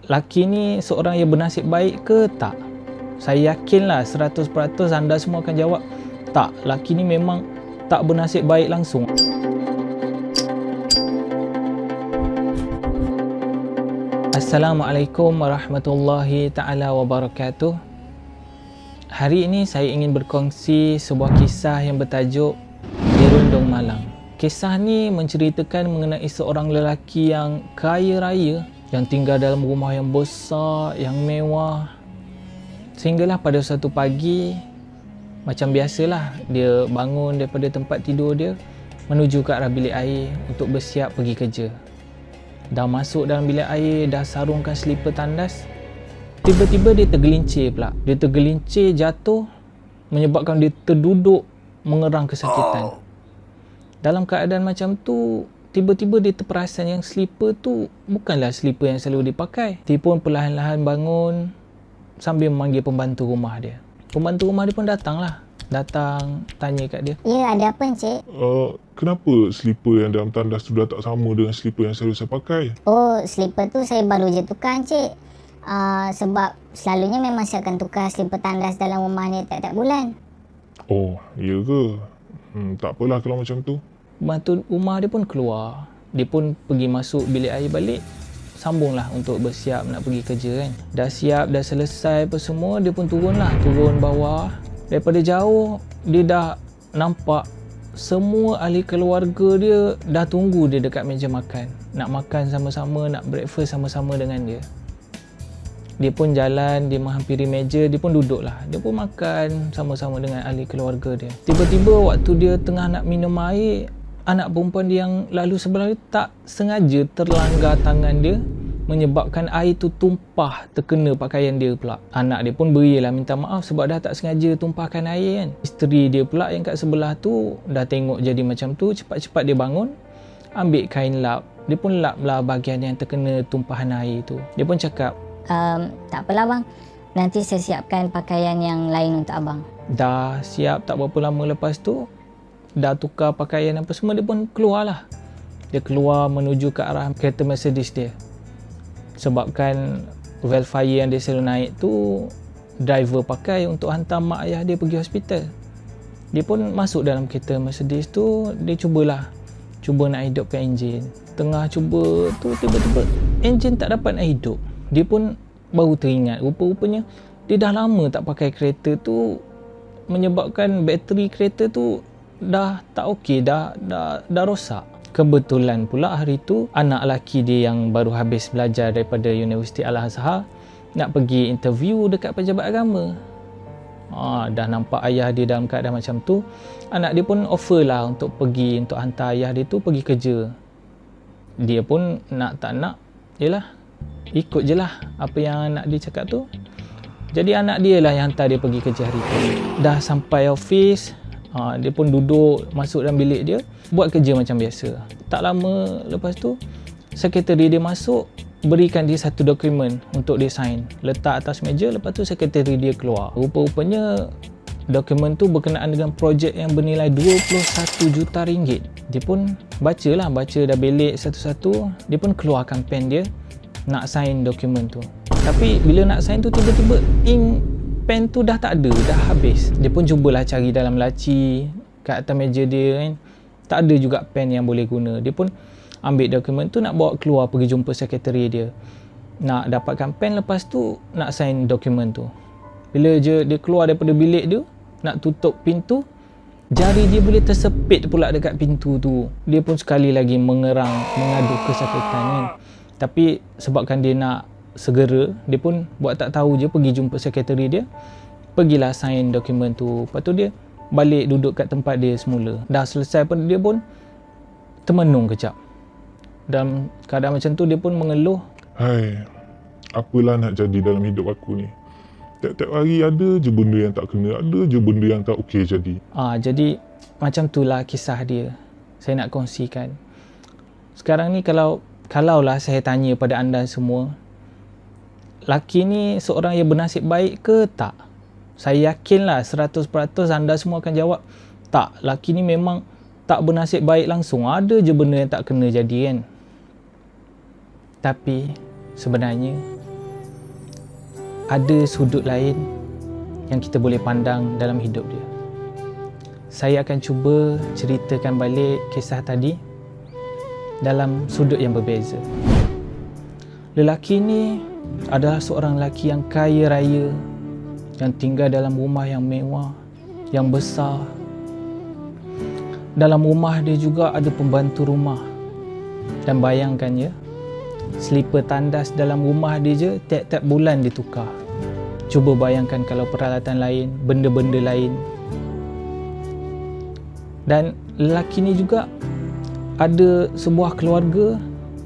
laki ni seorang yang bernasib baik ke tak? Saya yakinlah 100% anda semua akan jawab tak, laki ni memang tak bernasib baik langsung. Assalamualaikum warahmatullahi ta'ala wabarakatuh. Hari ini saya ingin berkongsi sebuah kisah yang bertajuk Dirundung Malang. Kisah ni menceritakan mengenai seorang lelaki yang kaya raya, yang tinggal dalam rumah yang besar, yang mewah. Sehinggalah pada suatu pagi, macam biasalah, dia bangun daripada tempat tidur dia, menuju ke arah bilik air untuk bersiap pergi kerja. Dah masuk dalam bilik air, dah sarungkan selipar tandas, tiba-tiba dia tergelincir pula. Dia tergelincir jatuh, menyebabkan dia terduduk mengerang kesakitan. Dalam keadaan macam tu, tiba-tiba dia terperasan yang selipar tu bukanlah selipar yang selalu dipakai. Dia pun perlahan-lahan bangun sambil memanggil pembantu rumah dia. Pembantu rumah dia pun datang tanya kat dia. Ya, ada apa Encik? Kenapa selipar yang dalam tandas tu dah tak sama dengan selipar yang selalu saya pakai? Oh, selipar tu saya baru je tukar Encik. Sebab selalunya memang saya akan tukar selipar tandas dalam rumah ni tiap-tiap bulan. Oh, iya ke? Tak apalah kalau macam tu. Pembantu rumah dia pun keluar. Dia pun pergi masuk bilik air balik. Sambunglah untuk bersiap nak pergi kerja kan. Dah siap, dah selesai apa semua, dia pun turun bawah. Daripada jauh, dia dah nampak semua ahli keluarga dia dah tunggu dia dekat meja makan. Nak makan sama-sama, nak breakfast sama-sama dengan dia. Dia pun jalan, dia menghampiri meja, dia pun duduklah. Dia pun makan sama-sama dengan ahli keluarga dia. Tiba-tiba waktu dia tengah nak minum air, anak perempuan dia yang lalu sebelah dia tak sengaja terlanggar tangan dia, menyebabkan air tu tumpah terkena pakaian dia pula. Anak dia pun berilah minta maaf sebab dah tak sengaja tumpahkan air kan. Isteri dia pula yang kat sebelah tu dah tengok jadi macam tu, cepat-cepat dia bangun, ambil kain lap. Dia pun laplah bahagian yang terkena tumpahan air tu. Dia pun cakap, tak apalah bang, nanti saya siapkan pakaian yang lain untuk abang. dah siap tak berapa lama lepas tu, dah tukar pakaian apa semua, dia pun keluarlah. Dia keluar menuju ke arah kereta Mercedes dia. Sebabkan Velfire yang dia selalu naik tu, driver pakai untuk hantar mak ayah dia pergi hospital. Dia pun masuk dalam kereta Mercedes tu, dia cuba nak hidupkan enjin. Tengah cuba tu, tiba-tiba enjin tak dapat nak hidup. Dia pun baru teringat, rupa-rupanya dia dah lama tak pakai kereta tu, menyebabkan bateri kereta tu dah tak okey, dah rosak. Kebetulan pula hari tu anak lelaki dia yang baru habis belajar daripada Universiti Al-Azhar nak pergi interview dekat pejabat agama. Dah nampak ayah dia dalam keadaan macam tu, anak dia pun offer lah untuk pergi, untuk hantar ayah dia tu pergi kerja. Dia pun nak tak nak, yelah, ikut je lah apa yang anak dia cakap tu. Jadi anak dia lah yang hantar dia pergi kerja hari tu. Dah sampai office, dia pun duduk masuk dalam bilik dia, buat kerja macam biasa. Tak lama lepas tu, sekretari dia masuk, berikan dia satu dokumen untuk dia sign, letak atas meja. Lepas tu sekretari dia keluar. Rupa-rupanya dokumen tu berkenaan dengan projek yang bernilai 21 juta ringgit. Dia pun baca dah belik satu-satu. Dia pun keluarkan pen dia nak sign dokumen tu. Tapi bila nak sign tu, tiba-tiba ink pen tu dah tak ada, dah habis. Dia pun cubalah cari dalam laci kat atas meja dia kan. Tak ada juga pen yang boleh guna. Dia pun ambil dokumen tu nak bawa keluar pergi jumpa sekretari dia. Nak dapatkan pen, lepas tu nak sign dokumen tu. Bila je dia keluar daripada bilik dia, nak tutup pintu, jari dia boleh tersepit pula dekat pintu tu. Dia pun sekali lagi mengerang, mengadu kesakitan kan. Tapi sebabkan dia nak segera, dia pun buat tak tahu je, pergi jumpa sekretari dia, pergilah sign dokumen tu. Lepas tu dia balik duduk kat tempat dia semula. Dah selesai pun, dia pun termenung kejap. Dalam keadaan macam tu, dia pun mengeluh, Hai, apalah nak jadi dalam hidup aku ni? Tiap-tiap hari ada je benda yang tak kena, ada je benda yang tak okey jadi. Jadi macam itulah kisah dia. Saya nak kongsikan. Sekarang ni kalaulah saya tanya pada anda semua, laki ni seorang yang bernasib baik ke tak? Saya yakinlah 100% anda semua akan jawab tak, laki ni memang tak bernasib baik langsung. Ada je benda yang tak kena jadi kan. Tapi sebenarnya ada sudut lain yang kita boleh pandang dalam hidup dia. Saya akan cuba ceritakan balik kisah tadi dalam sudut yang berbeza. Lelaki ni adalah seorang lelaki yang kaya raya, yang tinggal dalam rumah yang mewah, yang besar. Dalam rumah dia juga ada pembantu rumah. Dan bayangkan ya, selipar tandas dalam rumah dia je tiap-tiap bulan ditukar. Cuba bayangkan kalau peralatan lain, benda-benda lain. Dan lelaki ni juga ada sebuah keluarga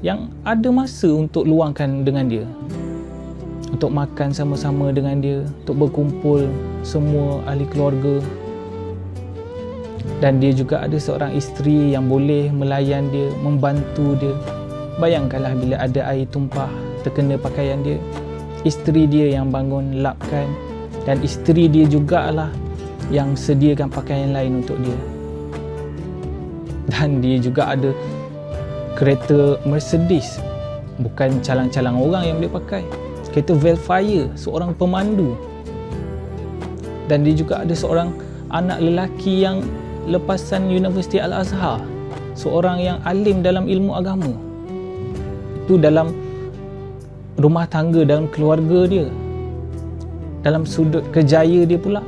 yang ada masa untuk luangkan dengan dia, untuk makan sama-sama dengan dia, untuk berkumpul semua ahli keluarga. Dan dia juga ada seorang isteri yang boleh melayan dia, membantu dia. Bayangkanlah bila ada air tumpah terkena pakaian dia, isteri dia yang bangun lapkan, dan isteri dia jugalah yang sediakan pakaian lain untuk dia. Dan dia juga ada kereta Mercedes, bukan calang-calang orang yang boleh pakai, kereta Velfire, seorang pemandu. Dan dia juga ada seorang anak lelaki yang lepasan Universiti Al-Azhar, seorang yang alim dalam ilmu agama. Itu dalam rumah tangga, dalam keluarga dia. Dalam sudut kerjaya dia pula,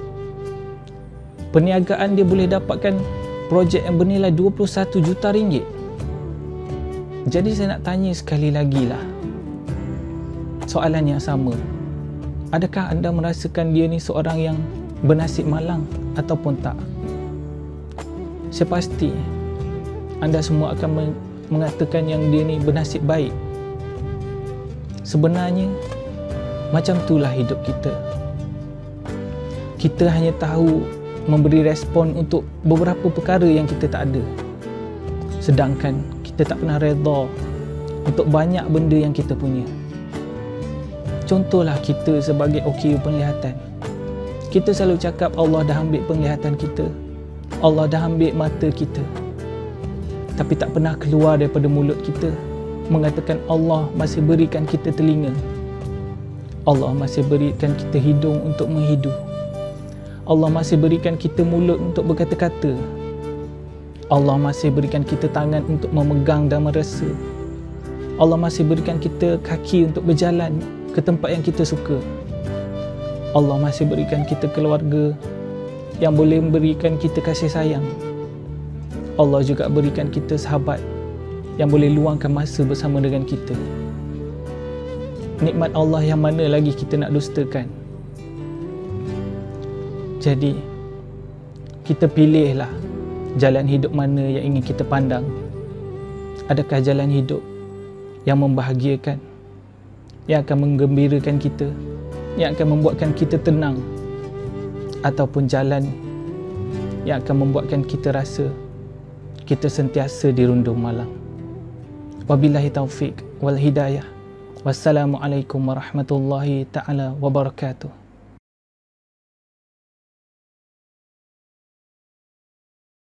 perniagaan dia boleh dapatkan projek yang bernilai 21 juta ringgit. Jadi saya nak tanya sekali lagi lah, soalan yang sama. Adakah anda merasakan dia ni seorang yang bernasib malang ataupun tak? Saya pasti anda semua akan mengatakan yang dia ni bernasib baik. Sebenarnya macam itulah hidup kita. Kita hanya tahu memberi respon untuk beberapa perkara yang kita tak ada, sedangkan kita tak pernah redha untuk banyak benda yang kita punya. Contohlah kita sebagai OKU penglihatan. Kita selalu cakap Allah dah ambil penglihatan kita, Allah dah ambil mata kita, tapi tak pernah keluar daripada mulut kita mengatakan Allah masih berikan kita telinga, Allah masih berikan kita hidung untuk menghidu, Allah masih berikan kita mulut untuk berkata-kata, Allah masih berikan kita tangan untuk memegang dan merasa, Allah masih berikan kita kaki untuk berjalan ke tempat yang kita suka, Allah masih berikan kita keluarga yang boleh memberikan kita kasih sayang, Allah juga berikan kita sahabat yang boleh luangkan masa bersama dengan kita. Nikmat Allah yang mana lagi kita nak dustakan? Jadi, kita pilihlah jalan hidup mana yang ingin kita pandang. Adakah jalan hidup yang membahagiakan, yang akan menggembirakan kita, yang akan membuatkan kita tenang, ataupun jalan yang akan membuatkan kita rasa kita sentiasa dirundung malang? Wabillahi taufiq wal hidayah. Wassalamualaikum warahmatullahi ta'ala wabarakatuh.